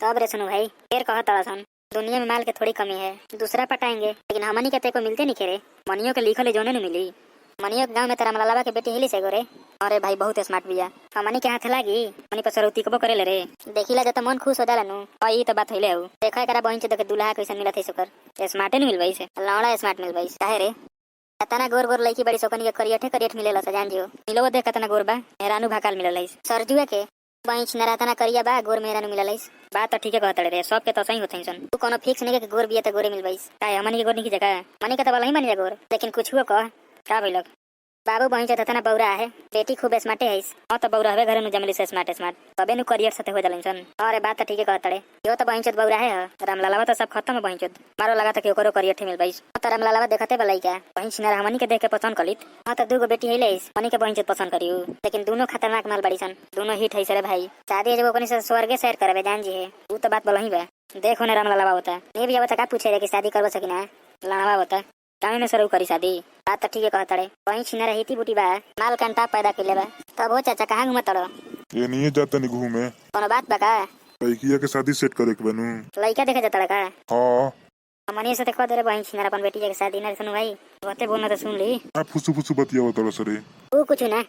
तब रे सुनो भाई, फिर कह तड़सन दुनिया में माल के थोड़ी कमी है, दूसरा पटाएंगे, लेकिन हमनी के को मिलते नहीं खेरे। मनियो के लिखल जोने न मिली। मनियो के गाँव में तेरा मलालावा के बेटी हिली से गोरे। अरे भाई बहुत स्मार्ट बिया, हमनी के हाथ लागी मनी पर सरौती कबो करे ले रे। देखिला जब मन खुश हो जाला नु। और ई तो बात होइले हो, देखा एकरा बहिन से देखे दुल्हा कैसे मिलत है सुकर। स्मार्टे न मिलबई से, लौड़ा स्मार्ट मिलबई काहे रे। कतना गोर गोर लड़की बड़ी सोकनी के करियठ मिलेला स जान जियो। मिलो देख कतना गोर बा, हेरानु भाकाल मिलल सरजुआ के बहिन नरा तना करिया बा, गोर में हेरानु मिलल। बात तो ठीक है कहत रे, सब के तो सही होतै सन। तू कोनो फिक्स नहीं के गोर बिया त गोरे मिलबई काहे हमनी के गोर नहीं की जगह। मनी के त वाला ही मानी जा गोर, लेकिन कुछ हुआ कह का भइलक। बाबू बहिन तना बौरा है, बेटी खूब स्मार्टे है। हाँ तो बौरा हवे घर नु जमली से स्मार्ट तबे नु करियर से हो जालन सन। अरे बात तो ठीक है कहत रे, यो तो बहिन बौरा है। रामलालावा तो सब खत्म है बहिन मारो लगा था कि ओकरो करियर ठे मिलबई। तो रामलालावा देखते बलाई का बहिन छिनार हमनी के देख के पसंद कलित। हाँ तो दूगो बेटी है मनी के बहिन पसंद करियो, लेकिन दोनों खतरनाक माल बड़ी सन, दोनों हिट है सरे भाई। शादी जब ओकनी से स्वर्गे सैर करबे जान जी है, वो तो बात बोलही बा। देखो ने रामलालावा होता नहीं भी बता का पूछे रे कि शादी करबो सकिना। लावा होता काहे में सरू करी शादी। बात तो ठीक है कहत रे, वहीं छिना रही थी बूटी बा माल कंटा पैदा कइले बा। तब हो चाचा कहां घुमत तड़ो। ये नहीं जाता नहीं घूमे। कोनो बात बा का। लड़किया के शादी सेट करे के बनू। लड़का देखे जाता का। हां हमनी से देखो दे वहीं छिना अपन बेटी के शादी ना सुन भाई। बहुते बोलना तो सुन ली। आ फुसु फुसु बतियाव तड़ सरे। तू कुछ ना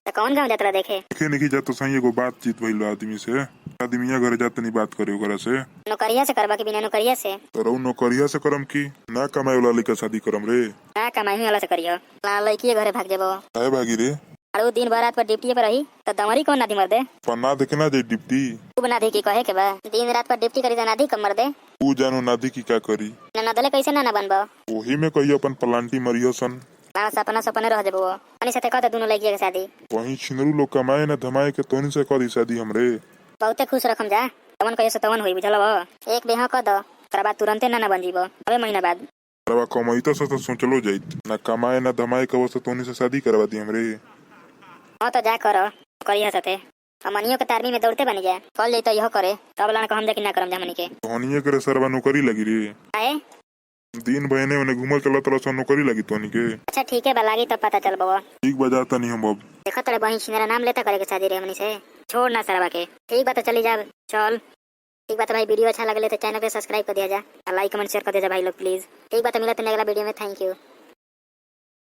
तो कौन गांव जातरा देखे। देखे नहीं जात सही एगो बातचीत भइल आदमी से। आदमिया घरे जात नहीं बात करे ओकरा से। नौकरिया से करबा के बिना नौकरिया से। तो नौकरिया से करम की ना कमाए वाला लड़का शादी करम रे। ना कमाई वाला से करियो, ना लड़की घरे भाग जेबो। काहे भागी रे। अरे दिन भर रात पर ड्यूटी पर रही तो दमरी कौन नादी मर दे। पन्ना देखना जे डिप्टी तू बना दे की कहे के बा, दिन रात पर ड्यूटी करी जाना दी कमर दे। तू जानो नादी की क्या करी। ना दले कैसे ना बनबो। ओही में कहियो अपन प्लांटी मरियो सन। ना सपना सपने रह जेबो। अनि साथे कहते दोनों लड़की के शादी। वहीं छिनरू लोग कमाए ना धमाए के तोनी से करी शादी हमरे। बहुते खुश रखम जा, तवन कहियो से तवन होई बुझलबो। एक बेहा क द ओकरा बाद तुरंते ना बन जीबो, अबे महीना बाद। करवा कमाई तो सोचलो जाइत ना कमाए ना धमाए के अवस्था तोनी से शादी करवा दी हमरे। हां तो जा करो करिया साथे। हमनियो के तारमी में दौड़ते बनी जा, कल जई तो यह करे तब लान को हम देखि ना करम हमनी के। तोनिए करे सरवा नौकरी लगी रे। आए दिन बहने उन्हें घूमल चलत रह नौकरी लगी तोनी के। अच्छा ठीक है बा लागी तब पता चल बबा। ठीक बजाता नहीं हम अब। देखो तेरे बहिन छिनारा नाम लेता करे के शादी रे हमनी से। छोड़ ना सरवा के। ठीक बात चली जा चल। ठीक बात भाई, वीडियो अच्छा लगे तो चैनल को सब्सक्राइब कर दिया जा, लाइक कमेंट शेयर कर दिया जा भाई लोग प्लीज। ठीक बात मिलते हैं अगला वीडियो में, थैंक यू।